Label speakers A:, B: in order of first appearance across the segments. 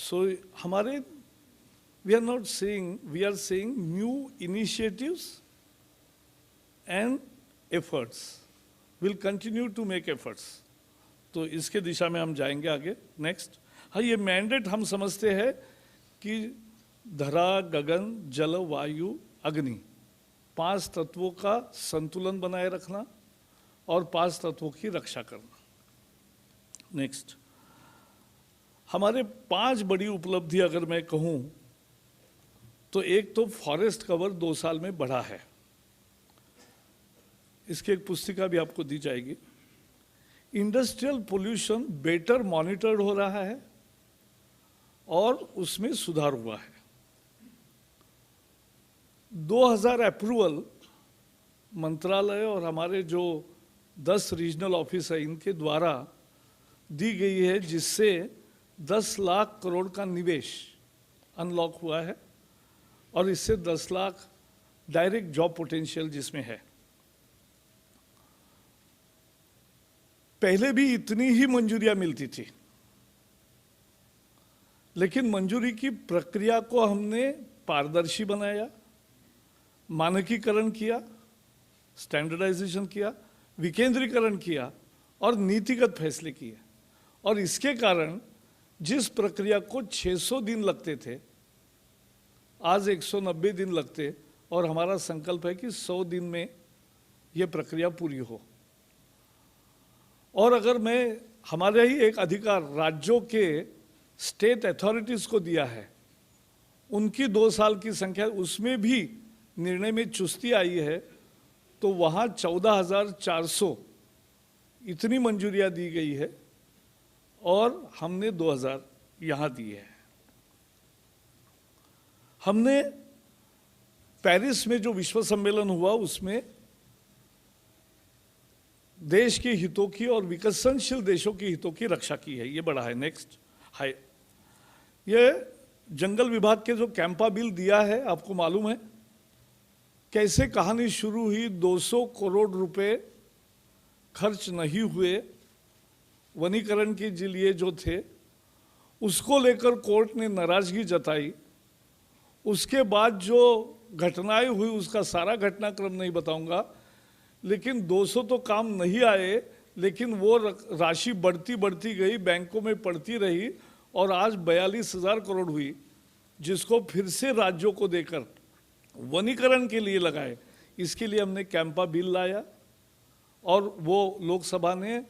A: So हमारे we are not saying, we are saying new initiatives and efforts. We'll continue to make efforts. तो इसके दिशा में हम जाएंगे आगे. नेक्स्ट. हाँ, ये मैंडेट हम समझते हैं कि धरा, गगन, जल, वायु, अग्नि, 5 तत्वों का संतुलन बनाए रखना और 5 तत्वों की रक्षा करना. नेक्स्ट. हमारे 5 बड़ी उपलब्धि अगर मैं कहूँ तो एक तो फॉरेस्ट कवर 2 साल में बढ़ा है. इसकी एक पुस्तिका भी आपको दी जाएगी. इंडस्ट्रियल पोल्यूशन बेटर मॉनिटर्ड हो रहा है और उसमें सुधार हुआ है. 2000 अप्रूवल मंत्रालय और हमारे जो 10 रीजनल ऑफिस है इनके द्वारा दी गई है, जिससे 10 लाख करोड़ का निवेश अनलॉक हुआ है और इससे 10 लाख डायरेक्ट जॉब पोटेंशियल जिसमें है. पहले भी इतनी ही मंजूरियां मिलती थी, लेकिन मंजूरी की प्रक्रिया को हमने पारदर्शी बनाया, मानकीकरण किया, स्टैंडर्डाइजेशन किया, विकेंद्रीकरण किया और नीतिगत फैसले किए. और इसके कारण जिस प्रक्रिया को 600 दिन लगते थे, आज 190 दिन लगते और हमारा संकल्प है कि 100 दिन में ये प्रक्रिया पूरी हो. और अगर मैं हमारे ही एक अधिकार राज्यों के स्टेट अथॉरिटीज़ को दिया है, उनकी 2 साल की संख्या, उसमें भी निर्णय में चुस्ती आई है, तो वहाँ 14,400 इतनी मंजूरियाँ दी गई है और हमने 2000 यहाँ दी है. हमने पेरिस में जो विश्व सम्मेलन हुआ उसमें देश के हितों की और विकसनशील देशों के हितों की रक्षा की है. ये बड़ा है. नेक्स्ट. हाय, ये जंगल विभाग के जो कैंपा बिल दिया है, आपको मालूम है कैसे कहानी शुरू हुई. 200 करोड़ रुपए खर्च नहीं हुए वनीकरण के लिए जो थे, उसको लेकर कोर्ट ने नाराजगी जताई. उसके बाद जो घटनाएं हुई उसका सारा घटनाक्रम नहीं बताऊंगा, लेकिन 200 तो काम नहीं आए, लेकिन वो राशि बढ़ती बढ़ती गई, बैंकों में पड़ती रही और आज 42,000 करोड़ हुई, जिसको फिर से राज्यों को देकर वनीकरण के लिए लगाए. इसके लिए हमने कैंपा बिल लाया और वो लोकसभा ने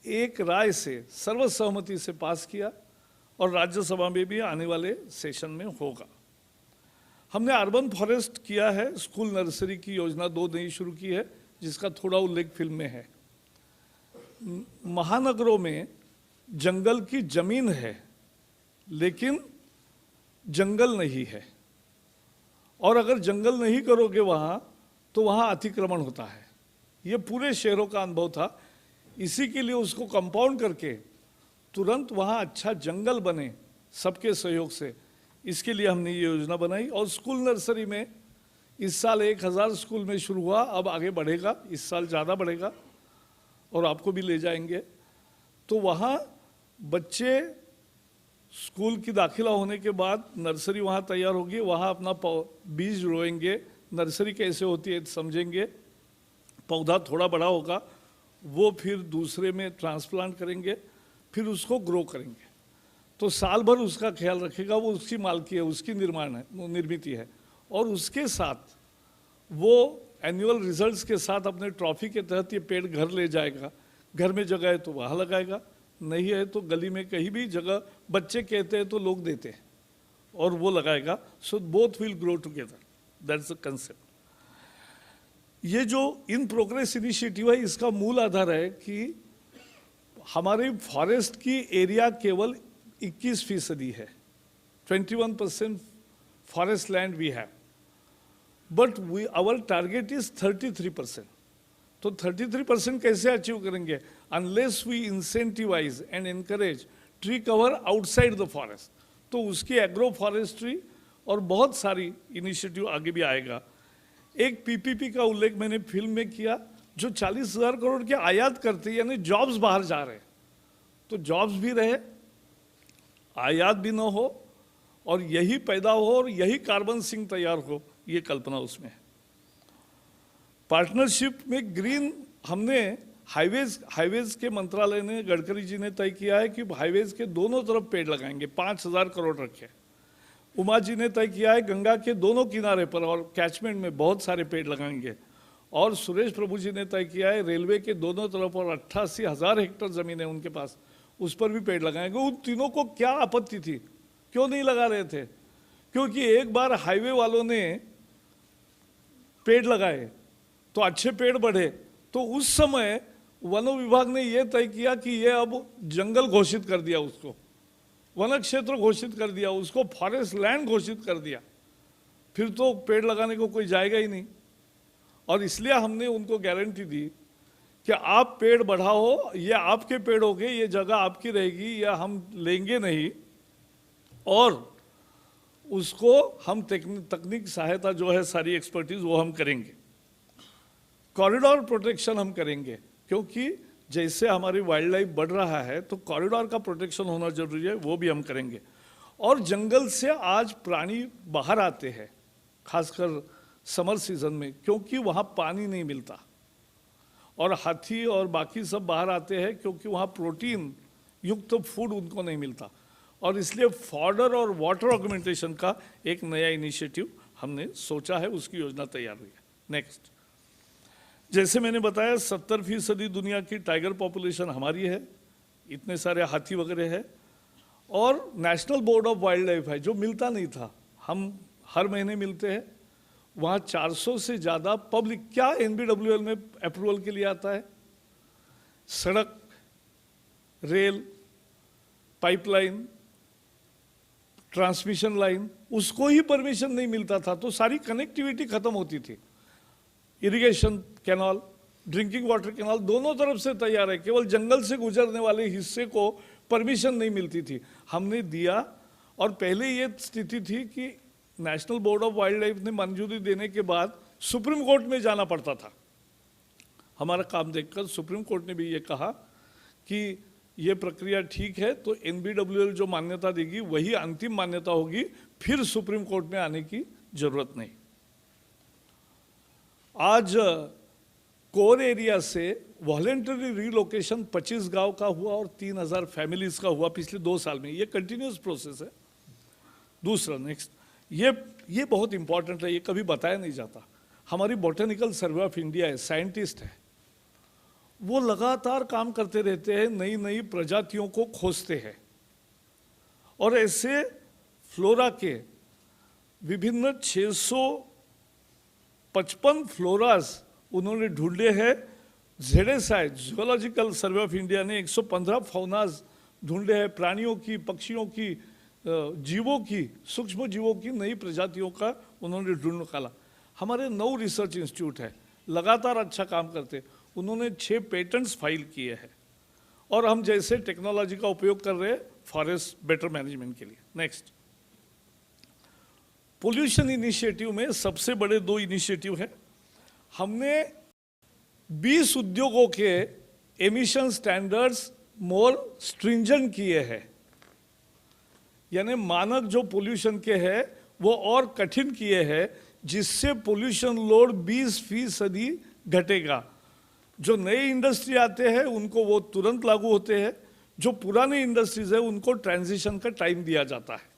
A: एक राय से सर्वसहमति से पास किया और राज्यसभा में भी आने वाले सेशन में होगा. हमने अर्बन फॉरेस्ट किया है. स्कूल नर्सरी की योजना 2 नई शुरू की है, जिसका थोड़ा उल्लेख फिल्म में है. महानगरों में जंगल की जमीन है लेकिन जंगल नहीं है, और अगर जंगल नहीं करोगे वहाँ तो वहाँ अतिक्रमण होता है. ये पूरे शहरों का अनुभव था. इसी के लिए उसको कंपाउंड करके तुरंत वहाँ अच्छा जंगल बने सबके सहयोग से, इसके लिए हमने ये योजना बनाई. और स्कूल नर्सरी में इस साल 1000 स्कूल में शुरू हुआ, अब आगे बढ़ेगा, इस साल ज़्यादा बढ़ेगा और आपको भी ले जाएंगे. तो वहाँ बच्चे स्कूल की दाखिला होने के बाद नर्सरी वहाँ तैयार होगी, वहाँ अपना बीज रोएंगे, नर्सरी कैसे होती है समझेंगे, पौधा थोड़ा बड़ा होगा, वो फिर दूसरे में ट्रांसप्लांट करेंगे, फिर उसको ग्रो करेंगे. तो साल भर उसका ख्याल रखेगा, वो उसकी मालकी है, उसकी निर्मित है. और उसके साथ वो एनुअल रिजल्ट्स के साथ अपने ट्रॉफी के तहत ये पेड़ घर ले जाएगा. घर में जगह है तो वहाँ लगाएगा, नहीं है तो गली में कहीं भी जगह बच्चे कहते हैं तो लोग देते हैं और वो लगाएगा. So both will grow together. That's the concept. ये जो इन प्रोग्रेस इनिशिएटिव है, इसका मूल आधार है कि हमारे फॉरेस्ट की एरिया केवल 21% है. 21% forest land we have, but our target is 33%. तो 33% कैसे अचीव करेंगे? Unless we incentivise and encourage tree cover outside the forest. तो उसकी एग्रो फॉरेस्ट्री और बहुत सारी इनिशिएटिव आगे भी आएगा. एक पीपीपी का उल्लेख मैंने फिल्म में किया, जो 40,000 करोड़ के आयात करते, यानी जॉब्स बाहर जा रहे, तो जॉब्स भी रहे, आयात भी ना हो और यही पैदा हो और यही कार्बन सिंक तैयार हो, ये कल्पना उसमें है। पार्टनरशिप में ग्रीन, हमने हाईवेज के मंत्रालय ने, गडकरी जी ने तय किया है कि हाईवेज के दोनों तरफ पेड़ लगाएंगे, 5,000 करोड़ रखे। उमा जी ने तय किया है गंगा के दोनों किनारे पर और कैचमेंट में बहुत सारे पेड़ लगाएंगे। और सुरेश प्रभु जी ने तय किया है रेलवे के दोनों तरफ और 88,000 हेक्टेयर जमीन है उनके पास, उस पर भी पेड़ लगाएंगे। उन तीनों को क्या आपत्ति थी, क्यों नहीं लगा रहे थे? क्योंकि एक बार हाईवे वालों ने पेड़ लगाए तो अच्छे पेड़ बढ़े, तो उस समय वन विभाग ने यह तय किया कि ये अब जंगल घोषित कर दिया, उसको वन क्षेत्र घोषित कर दिया, उसको फॉरेस्ट लैंड घोषित कर दिया। फिर तो पेड़ लगाने को कोई जाएगा ही नहीं। और इसलिए हमने उनको गारंटी दी कि आप पेड़ बढ़ाओ, ये आपके पेड़ होंगे, ये जगह आपकी रहेगी, या हम लेंगे नहीं, और उसको हम तकनीक सहायता जो है, सारी एक्सपर्टीज वो हम करेंगे। कॉरिडोर प्रोटेक्शन हम करेंगे, क्योंकि जैसे हमारी वाइल्ड लाइफ बढ़ रहा है तो कॉरिडोर का प्रोटेक्शन होना जरूरी है, वो भी हम करेंगे। और जंगल से आज प्राणी बाहर आते हैं, खासकर समर सीजन में, क्योंकि वहाँ पानी नहीं मिलता, और हाथी और बाकी सब बाहर आते हैं क्योंकि वहाँ प्रोटीन युक्त फूड उनको नहीं मिलता। और इसलिए फॉडर और वाटर ऑगमेंटेशन का एक नया इनिशिएटिव हमने सोचा है, उसकी योजना तैयार हुई है। नेक्स्ट, जैसे मैंने बताया 70% दुनिया की टाइगर पॉपुलेशन हमारी है, इतने सारे हाथी वगैरह है। और national board of wild life है जो मिलता नहीं था, हम हर महीने मिलते हैं। वहाँ 400 से ज़्यादा पब्लिक, क्या NBWL में अप्रूवल के लिए आता है, सड़क, रेल, पाइपलाइन, ट्रांसमिशन लाइन, उसको ही परमिशन नहीं मिलता था, तो सारी कनेक्टिविटी खत्म होती थी। Irrigation canal, drinking water canal दोनों तरफ से तैयार है, केवल जंगल से गुजरने वाले हिस्से को परमिशन नहीं मिलती थी, हमने दिया। और पहले ये स्थिति थी कि national board of wild life ने मंजूरी देने के बाद सुप्रीम कोर्ट में जाना पड़ता था। हमारा काम देखकर सुप्रीम कोर्ट ने भी ये कहा कि ये प्रक्रिया ठीक है, तो NBWL जो मान्यता देगी वही अंतिम मान्यता होगी, फिर सुप्रीम कोर्ट में आने की जरूरत नहीं। आज कोर एरिया से वॉलेंटरी रिलोकेशन 25 गांव का हुआ और 3,000 फैमिलीज का हुआ पिछले 2 साल में, ये कंटिन्यूस प्रोसेस है। दूसरा, नेक्स्ट, ये बहुत इंपॉर्टेंट है, ये कभी बताया नहीं जाता। हमारी बॉटनिकल सर्वे ऑफ इंडिया है, साइंटिस्ट है, वो लगातार काम करते रहते हैं, नई नई प्रजातियों को खोजते हैं। और ऐसे फ्लोरा के विभिन्न 655 फ्लोरास उन्होंने ढूंढे हैं। ZSI geological survey of India ने 115 फौनाज ढूंढे हैं, प्राणियों की, पक्षियों की, जीवों की, सूक्ष्म जीवों की नई प्रजातियों का उन्होंने ढूंढ निकाला। हमारे 9 रिसर्च इंस्टीट्यूट है, लगातार अच्छा काम करते, उन्होंने 6 पेटेंट्स फाइल किए हैं। और हम जैसे टेक्नोलॉजी का उपयोग कर रहे हैं फॉरेस्ट बेटर मैनेजमेंट के लिए। नेक्स्ट, पोल्यूशन इनिशिएटिव में सबसे बड़े 2 इनिशिएटिव हैं। हमने 20 उद्योगों के एमिशन स्टैंडर्ड्स मोर स्ट्रिंजेंट किए हैं, यानी मानक जो पोल्यूशन के हैं वो और कठिन किए हैं, जिससे पोल्यूशन लोड 20% घटेगा। जो नए इंडस्ट्री आते हैं उनको वो तुरंत लागू होते हैं, जो पुराने इंडस्ट्रीज है उनको ट्रांजिशन का टाइम दिया जाता है।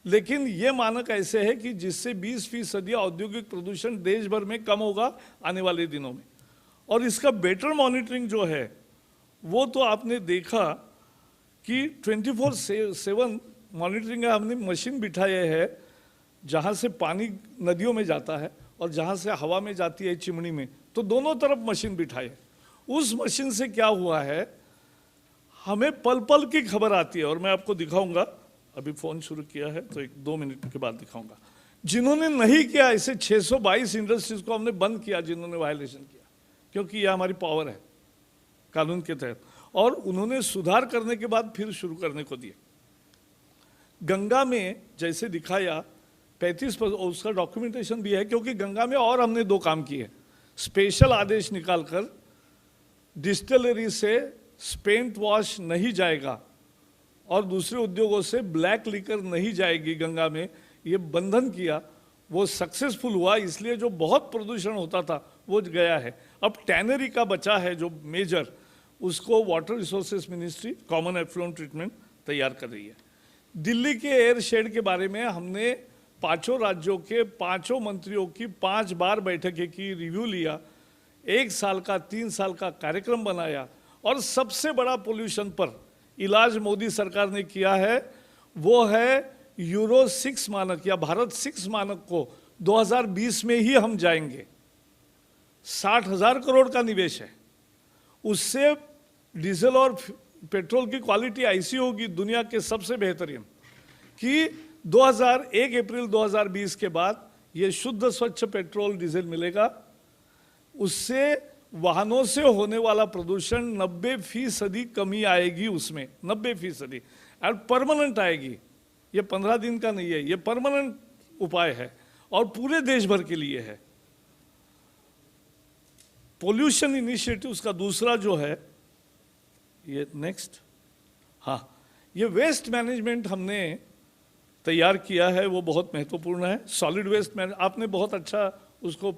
A: लेकिन ये मानक ऐसे है कि जिससे 20% औद्योगिक प्रदूषण देश भर में कम होगा आने वाले दिनों में। और इसका बेटर मॉनिटरिंग जो है वो तो आपने देखा कि 24/7 मॉनिटरिंग है। हमने मशीन बिठाए है जहाँ से पानी नदियों में जाता है और जहाँ से हवा में जाती है चिमनी में, तो दोनों तरफ मशीन बिठाए। उस मशीन से क्या हुआ है, हमें पल पल की खबर आती है। और मैं आपको दिखाऊंगा, अभी फ़ोन शुरू किया है तो 1-2 मिनट के बाद दिखाऊंगा। जिन्होंने नहीं किया, ऐसे 622 इंडस्ट्रीज को हमने बंद किया जिन्होंने वायलेशन किया, क्योंकि यह हमारी पावर है कानून के तहत। और उन्होंने सुधार करने के बाद फिर शुरू करने को दिए। गंगा में जैसे दिखाया 35%, उसका डॉक्यूमेंटेशन भी है, क्योंकि गंगा में और हमने 2 काम किए। स्पेशल आदेश निकालकर डिस्टिलरी से स्पेंट वॉश नहीं जाएगा, और दूसरे उद्योगों से ब्लैक लिकर नहीं जाएगी गंगा में, ये बंधन किया, वो सक्सेसफुल हुआ, इसलिए जो बहुत प्रदूषण होता था वो गया है। अब टैनरी का बचा है जो मेजर, उसको water resources ministry common effluent treatment तैयार कर रही है। दिल्ली के एयर शेड के बारे में हमने पांचों राज्यों के पांचों मंत्रियों की 5 बार बैठकें की, रिव्यू लिया, 1 साल का 3 साल का कार्यक्रम बनाया, और सबसे बड़ा पोल्यूशन पर इलाज मोदी सरकार ने किया है वो है यूरो 6 मानक या भारत 6 मानक को 2020 में ही हम जाएंगे। 60,000 करोड़ का निवेश है, उससे डीजल और पेट्रोल की क्वालिटी ऐसी होगी दुनिया के सबसे बेहतरीन कि 1 अप्रैल 2020 के बाद ये शुद्ध स्वच्छ पेट्रोल डीजल मिलेगा। उससे वाहनों से होने वाला प्रदूषण 90% कमी आएगी, उसमें 90% और परमानेंट आएगी। ये 15 दिन का नहीं है, ये परमानेंट उपाय है और पूरे देश भर के लिए है। पोल्यूशन इनिशिएटिव्स का दूसरा जो है ये नेक्स्ट, हाँ, ये वेस्ट मैनेजमेंट हमने तैयार किया है, वो बहुत महत्वपूर्ण है। सॉलिड वेस्ट मैनेजमेंट आपने बहुत अच्छा उसको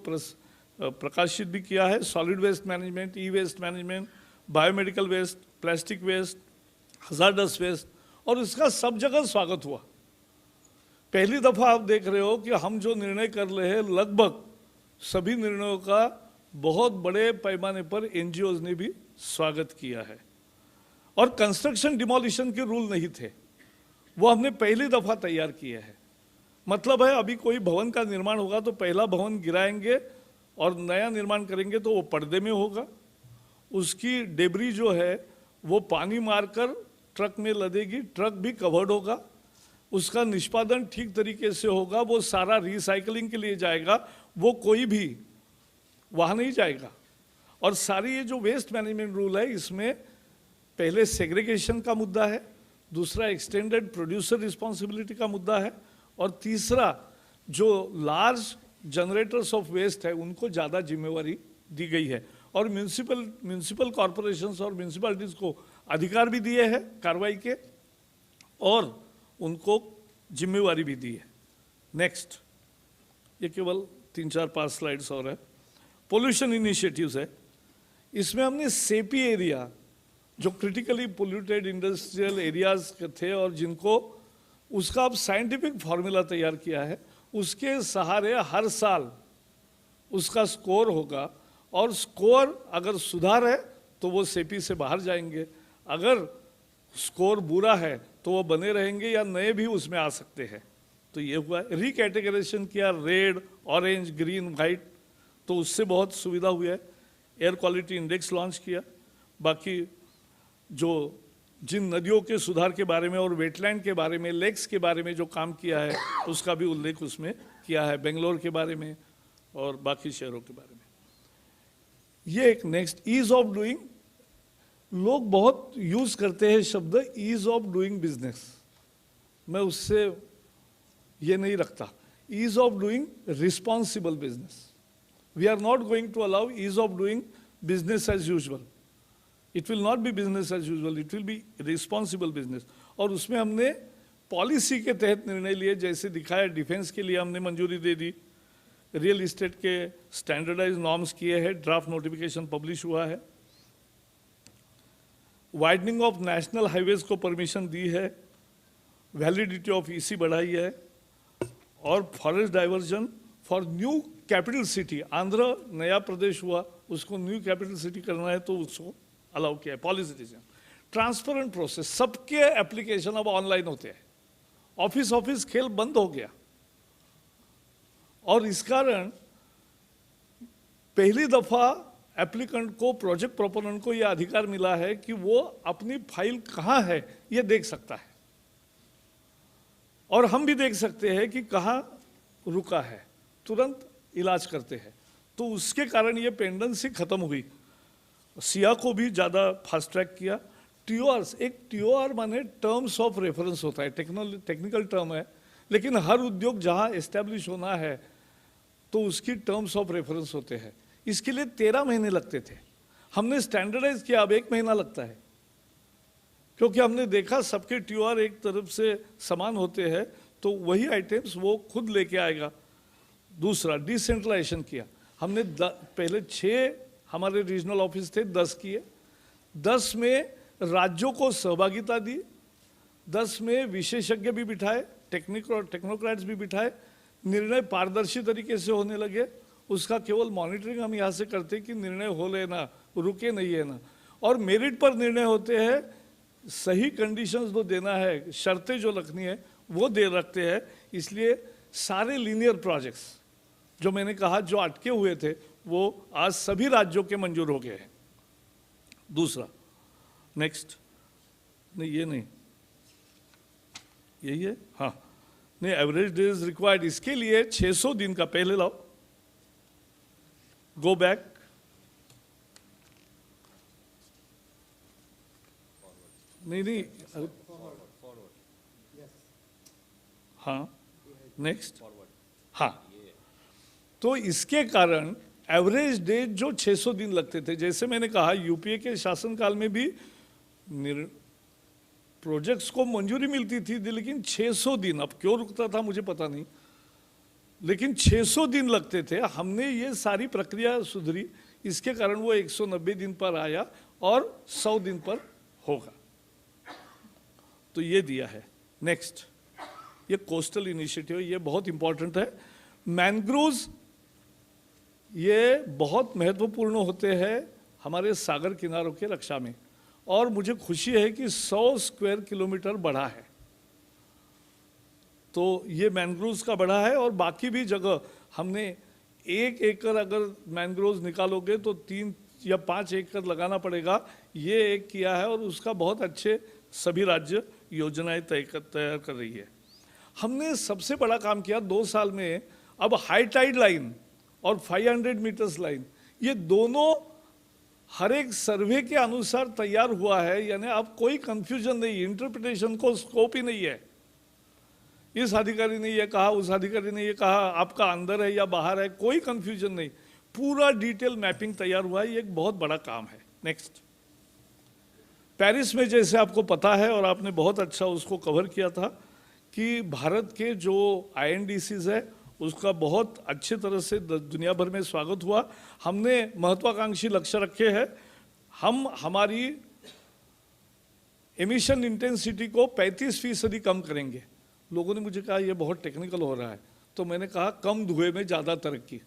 A: प्रकाशित भी किया है। Solid waste management, E waste management, biomedical waste, plastic waste, hazardous waste, और इसका सब जगह स्वागत हुआ। पहली दफा आप देख रहे हो कि हम जो निर्णय कर रहे हैं लगभग सभी निर्णयों का बहुत बड़े पैमाने पर एनजीओज ने भी स्वागत किया है। और कंस्ट्रक्शन डिमोलिशन के रूल नहीं थे, वो हमने पहली दफा तैयार किए हैं। मतलब है अभी कोई भवन का निर्माण होगा तो पहला भवन गिराएंगे और नया निर्माण करेंगे तो वो पर्दे में होगा, उसकी डेब्री जो है वो पानी मारकर ट्रक में लदेगी, ट्रक भी कवर्ड होगा, उसका निष्पादन ठीक तरीके से होगा, वो सारा रिसाइकलिंग के लिए जाएगा, वो कोई भी वहाँ नहीं जाएगा। और सारी ये जो वेस्ट मैनेजमेंट रूल है इसमें पहले सेग्रीगेशन का मुद्दा है, दूसरा एक्सटेंडेड प्रोड्यूसर रिस्पॉन्सिबिलिटी का मुद्दा है, और तीसरा जो लार्ज जनरेटर्स ऑफ वेस्ट है उनको ज़्यादा जिम्मेवारी दी गई है। और म्यूनिसिपल कॉरपोरेशंस और म्यूनिसिपैलिटीज़ को अधिकार भी दिए हैं कार्रवाई के और उनको जिम्मेवारी भी दी है। नेक्स्ट, ये केवल 3-4-5 स्लाइड्स और है। पोल्यूशन इनिशिएटिव्स है, इसमें हमने सेपी एरिया जो क्रिटिकली पोल्यूटेड इंडस्ट्रियल एरियाज थे और जिनको उसका अब साइंटिफिक फार्मूला तैयार किया है, उसके सहारे हर साल उसका स्कोर होगा, और स्कोर अगर सुधार है तो वो सेपी से बाहर जाएंगे, अगर स्कोर बुरा है तो वो बने रहेंगे या नए भी उसमें आ सकते हैं। तो ये हुआ, रिकैटेगराइजेशन किया, रेड, ऑरेंज, ग्रीन, वाइट, तो उससे बहुत सुविधा हुई है। एयर क्वालिटी इंडेक्स लॉन्च किया, बाकी जो जिन नदियों के सुधार के बारे में और वेटलैंड के बारे में, लेक्स के बारे में जो काम किया है उसका भी उल्लेख उसमें किया है, बेंगलोर के बारे में और बाकी शहरों के बारे में। ये एक नेक्स्ट, ईज ऑफ डूइंग, लोग बहुत यूज करते हैं शब्द ईज ऑफ डूइंग बिजनेस, मैं उससे ये नहीं रखता। Ease of doing responsible business, we are not going to allow ease of doing business as usual, it will not be business as usual, it will be responsible business. और उसमें हमने policy के तहत निर्णय लिए, जैसे दिखाया डिफेंस के लिए हमने मंजूरी दे दी, रियल इस्टेट के स्टैंडर्डाइज नॉर्म्स किए हैं, ड्राफ्ट नोटिफिकेशन पब्लिश हुआ है, वाइडनिंग ऑफ नेशनल हाईवेज को परमिशन दी है, वैलिडिटी ऑफ ईसी बढ़ाई है, और forest diversion for new capital city, Andhra नया प्रदेश हुआ, उसको न्यू कैपिटल सिटी करना है तो उसको अलाउ किया है, पॉलिसी डिसीजन। ट्रांसपेरेंट प्रोसेस, सबके एप्लीकेशन अब ऑनलाइन होते हैं, ऑफिस खेल बंद हो गया, और इस कारण पहली दफा एप्लीकेंट को, प्रोजेक्ट प्रोपोनेंट को यह अधिकार मिला है कि वो अपनी फाइल कहाँ है ये देख सकता है, और हम भी देख सकते हैं कि कहाँ रुका है, तुरंत इलाज करते हैं। तो उसके कारण ये पेंडेंसी खत्म हुई, सिया को भी ज़्यादा फास्ट ट्रैक किया। टीओआर, एक टीओआर माने टर्म्स ऑफ रेफरेंस होता है, टेक्निकल टर्म है, लेकिन हर उद्योग जहाँ एस्टेब्लिश होना है तो उसकी टर्म्स ऑफ रेफरेंस होते हैं। इसके लिए 13 महीने लगते थे, हमने स्टैंडर्डाइज किया, अब 1 महीना लगता है। क्योंकि हमने देखा सबके TOR एक तरफ से समान होते हैं, तो वही आइटम्स वो खुद लेके आएगा। दूसरा, डिसेंट्रलाइजेशन किया हमने। पहले 6 हमारे रीजनल ऑफिस थे, 10 किए। 10 में राज्यों को सहभागिता दी, 10 में विशेषज्ञ भी बिठाए, टेक्नोक्रेट्स भी बिठाए, निर्णय पारदर्शी तरीके से होने लगे। उसका केवल मॉनिटरिंग हम यहाँ से करते कि निर्णय हो लेना, रुके नहीं है ना। और मेरिट पर निर्णय होते हैं, सही कंडीशंस जो देना है, शर्तें जो रखनी है वो दे रखते हैं। इसलिए सारे लीनियर प्रोजेक्ट्स जो मैंने कहा जो अटके हुए थे वो आज सभी राज्यों के मंजूर हो गए हैं। दूसरा, नेक्स्ट, नहीं ये नहीं, यही है, हाँ नहीं, एवरेज डेज रिक्वायर्ड, इसके लिए 600 दिन का, पहले लाओ, गो बैक, नहीं, हाँ नेक्स्ट, हाँ। तो इसके कारण एवरेज डेज जो 600 दिन लगते थे, जैसे मैंने कहा यूपीए के शासनकाल में भी प्रोजेक्ट्स को मंजूरी मिलती थी, लेकिन 600 दिन, अब क्यों रुकता था मुझे पता नहीं, लेकिन 600 दिन लगते थे। हमने ये सारी प्रक्रिया सुधरी, इसके कारण वो 190 दिन पर आया और 100 दिन पर होगा। तो ये दिया है। नेक्स्ट, ये कोस्टल इनिशिएटिव, ये बहुत इंपॉर्टेंट है। मैंग्रोव्स ये बहुत महत्वपूर्ण होते हैं हमारे सागर किनारों के रक्षा में, और मुझे खुशी है कि 100 स्क्वायर किलोमीटर बढ़ा है। तो ये मैंग्रोव्स का बढ़ा है, और बाकी भी जगह हमने 1 एकड़ अगर मैंग्रोव्स निकालोगे तो 3 या 5 एकड़ लगाना पड़ेगा। ये एक किया है, और उसका बहुत अच्छे सभी राज्य योजनाएं तैयार कर रही है। हमने सबसे बड़ा काम किया 2 साल में। अब हाई टाइड लाइन और 500 मीटर्स लाइन, ये दोनों हर एक सर्वे के अनुसार तैयार हुआ है, यानी अब कोई कंफ्यूजन नहीं, इंटरप्रिटेशन को स्कोप ही नहीं है। इस अधिकारी ने ये कहा, उस अधिकारी ने ये कहा, आपका अंदर है या बाहर है, कोई कंफ्यूजन नहीं, पूरा डिटेल मैपिंग तैयार हुआ है। ये एक बहुत बड़ा काम है। नेक्स्ट, पेरिस में जैसे आपको पता है, और आपने बहुत अच्छा उसको कवर किया था, कि भारत के जो INDCs है उसका बहुत अच्छे तरह से दुनिया भर में स्वागत हुआ। हमने महत्वाकांक्षी लक्ष्य रखे हैं। हम हमारी एमिशन इंटेंसिटी को 35% कम करेंगे। लोगों ने मुझे कहा ये बहुत टेक्निकल हो रहा है, तो मैंने कहा कम धुएं में ज़्यादा तरक्की।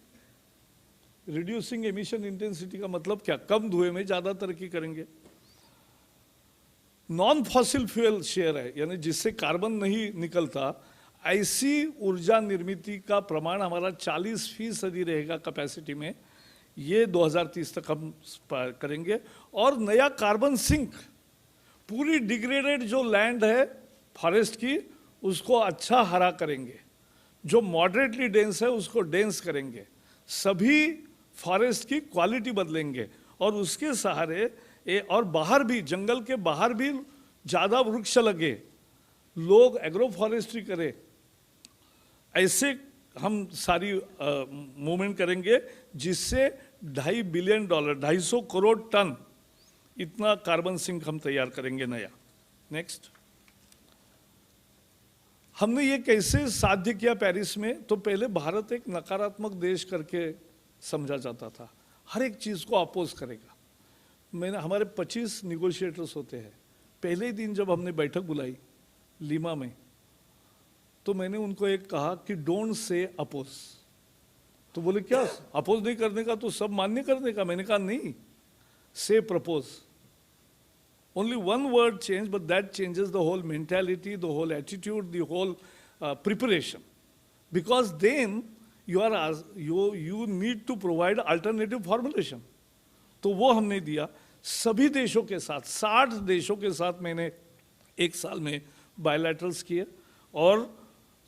A: रिड्यूसिंग एमिशन इंटेंसिटी का मतलब क्या? कम धुएं में ज़्यादा तरक्की करेंगे। नॉन फॉसिल फ्यूल शेयर है, यानी जिससे कार्बन नहीं निकलता, ऐसी ऊर्जा निर्मित का प्रमाण हमारा 40% रहेगा कैपेसिटी में। ये 2030 तक हम करेंगे। और नया कार्बन सिंक, पूरी डिग्रेडेड जो लैंड है फॉरेस्ट की, उसको अच्छा हरा करेंगे। जो मॉडरेटली डेंस है उसको डेंस करेंगे। सभी फॉरेस्ट की क्वालिटी बदलेंगे, और उसके सहारे और बाहर भी, जंगल के बाहर भी ज़्यादा वृक्ष लगे, लोग एग्रो फॉरेस्ट्री करें। ऐसे हम सारी मूवमेंट करेंगे, जिससे $2.5 बिलियन, 250 करोड़ टन इतना कार्बन सिंक हम तैयार करेंगे नया। नेक्स्ट, हमने ये कैसे साध्य किया पेरिस में? तो पहले भारत एक नकारात्मक देश करके समझा जाता था, हर एक चीज़ को अपोज करेगा। हमारे 25 निगोशिएटर्स होते हैं। पहले ही दिन जब हमने बैठक बुलाई लीमा में, तो मैंने उनको एक कहा कि डोंट से अपोज। तो बोले क्या अपोज नहीं करने का, तो सब मान्य करने का? मैंने कहा नहीं, से propose. Only one word change, but that changes the whole mentality, the whole attitude, the whole preparation. Because then you need to provide alternative formulation. तो वो हमने दिया सभी देशों के साथ, 60 देशों के साथ मैंने 1 साल में बायलैटरल्स किए, और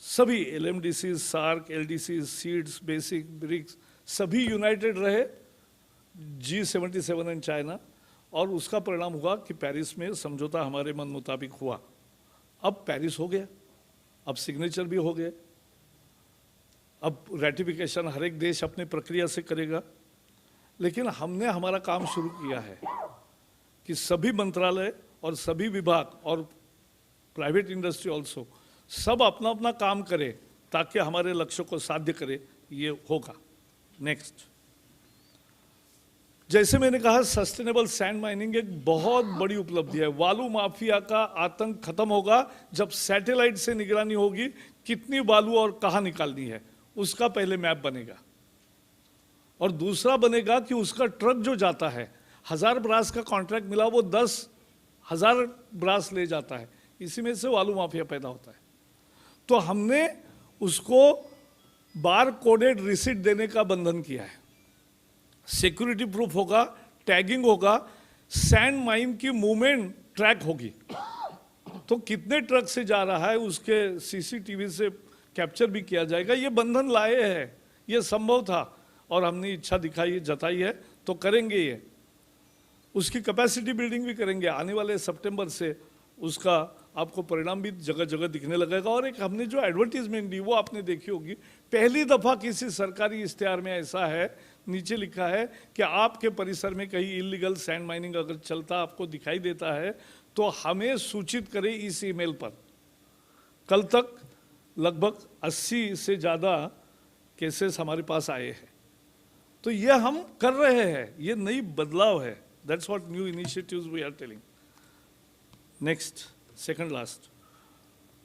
A: सभी LMDCs, SAARC, LDCs, SIDS, BASIC, BRICS सभी यूनाइटेड रहे, G77 एंड चाइना। और उसका परिणाम हुआ कि पेरिस में समझौता हमारे मन मुताबिक हुआ। अब पेरिस हो गया, अब सिग्नेचर भी हो गए, अब रेटिफिकेशन हर एक देश अपनी प्रक्रिया से करेगा। लेकिन हमने हमारा काम शुरू किया है कि सभी मंत्रालय और सभी विभाग और प्राइवेट इंडस्ट्री ऑल्सो सब अपना अपना काम करे ताकि हमारे लक्ष्य को साध्य करे, ये होगा। नेक्स्ट, जैसे मैंने कहा सस्टेनेबल सैंड माइनिंग एक बहुत बड़ी उपलब्धि है। बालू माफिया का आतंक खत्म होगा जब सैटेलाइट से निगरानी होगी कितनी बालू और कहाँ निकालनी है, उसका पहले मैप बनेगा। और दूसरा बनेगा कि उसका ट्रक जो जाता है, 1000 ब्रास का कॉन्ट्रैक्ट मिला, वो 10,000 ब्रास ले जाता है, इसी में से बालू माफिया पैदा होता है। तो हमने उसको बार कोडेड रिसीट देने का बंधन किया है, सिक्योरिटी प्रूफ होगा, टैगिंग होगा, सैंड माइन की मूवमेंट ट्रैक होगी, तो कितने ट्रक से जा रहा है उसके सीसीटीवी से कैप्चर भी किया जाएगा। ये बंधन लाए हैं, ये संभव था और हमने इच्छा दिखाई जताई है तो करेंगे ये। उसकी कैपेसिटी बिल्डिंग भी करेंगे, आने वाले सितंबर से उसका आपको परिणाम भी जगह जगह दिखने लगेगा। और एक हमने जो एडवर्टीजमेंट दी वो आपने देखी होगी, पहली दफा किसी सरकारी इश्तेहार में ऐसा है, नीचे लिखा है कि आपके परिसर में कहीं इलीगल सैंड माइनिंग अगर चलता आपको दिखाई देता है तो हमें सूचित करें इस ईमेल पर। कल तक लगभग 80 से ज़्यादा केसेस हमारे पास आए हैं। तो ये हम कर रहे हैं, ये नई बदलाव है। That's what new initiatives we are telling. Next, second last,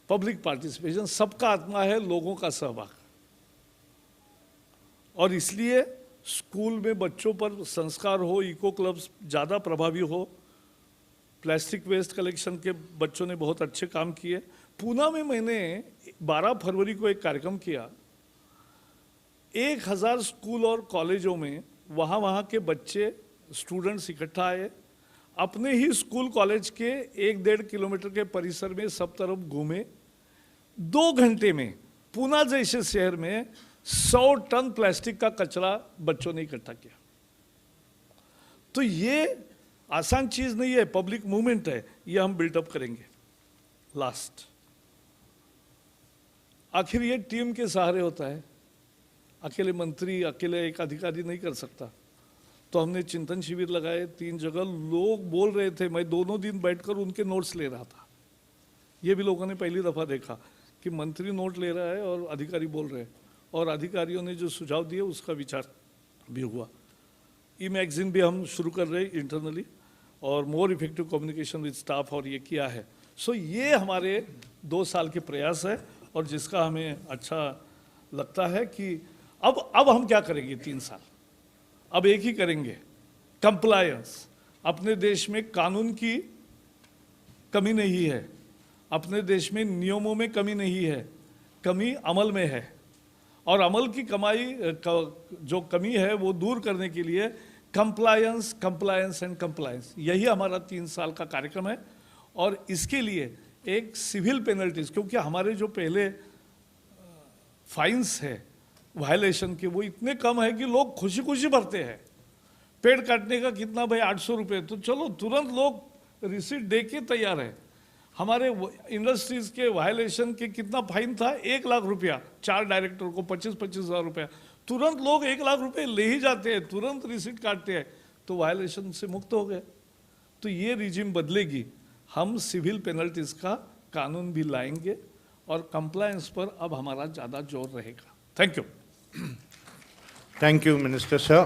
A: public participation. सबका आत्मा है लोगों का सहभाग, और इसलिए स्कूल में बच्चों पर संस्कार हो, इको क्लब्स ज़्यादा प्रभावी हो। प्लास्टिक वेस्ट कलेक्शन के बच्चों ने बहुत अच्छे काम किए। पूना में मैंने 12 फरवरी को एक कार्यक्रम किया, 1000 स्कूल और कॉलेजों में वहाँ के बच्चे स्टूडेंट्स इकट्ठा आए, अपने ही स्कूल कॉलेज के 1-1.5 किलोमीटर के परिसर में सब तरफ घूमे। 2 घंटे में पूना जैसे शहर में 100 टन प्लास्टिक का कचरा बच्चों ने इकट्ठा किया। तो ये आसान चीज नहीं है, पब्लिक मूवमेंट है, ये हम बिल्टअप करेंगे। लास्ट, आखिर ये टीम के सहारे होता है, अकेले मंत्री, अकेले एक अधिकारी नहीं कर सकता। तो हमने चिंतन शिविर लगाए 3 जगह, लोग बोल रहे थे, मैं दोनों दिन बैठकर उनके नोट्स ले रहा था। ये भी लोगों ने पहली दफा देखा कि मंत्री नोट ले रहा है और अधिकारी बोल रहे हैं, और अधिकारियों ने जो सुझाव दिए उसका विचार भी हुआ। ई मैगजीन भी हम शुरू कर रहे हैं इंटरनली, और more effective communication with staff, और ये किया है। सो ये हमारे 2 साल के प्रयास है, और जिसका हमें अच्छा लगता है कि अब हम क्या करेंगे 3 साल, अब एक ही करेंगे, कंप्लायंस। अपने देश में कानून की कमी नहीं है, अपने देश में नियमों में कमी नहीं है, कमी अमल में है। और अमल की जो कमी है वो दूर करने के लिए कंप्लायंस, कंप्लायंस एंड कंप्लायंस, यही हमारा 3 साल का कार्यक्रम है। और इसके लिए एक सिविल पेनल्टीज, क्योंकि हमारे जो पहले फाइन्स है वायलेशन के वो इतने कम है कि लोग खुशी खुशी भरते हैं। पेड़ काटने का कितना भाई, 800 रुपये, तो चलो तुरंत लोग रिसीट दे के तैयार है। हमारे इंडस्ट्रीज के वायलेशन के कितना फाइन था, 1 लाख रुपया, 4 डायरेक्टर को 25-25 हज़ार रुपया, तुरंत लोग 1 लाख रुपए ले ही जाते हैं, तुरंत रिसीट काटते हैं, तो वायलेशन से मुक्त हो गए। तो ये रिजिम बदलेगी, हम सिविल पेनल्टीज का कानून भी लाएंगे, और कंप्लायंस पर अब हमारा ज़्यादा जोर रहेगा। Thank you.
B: Thank you, Minister Sir.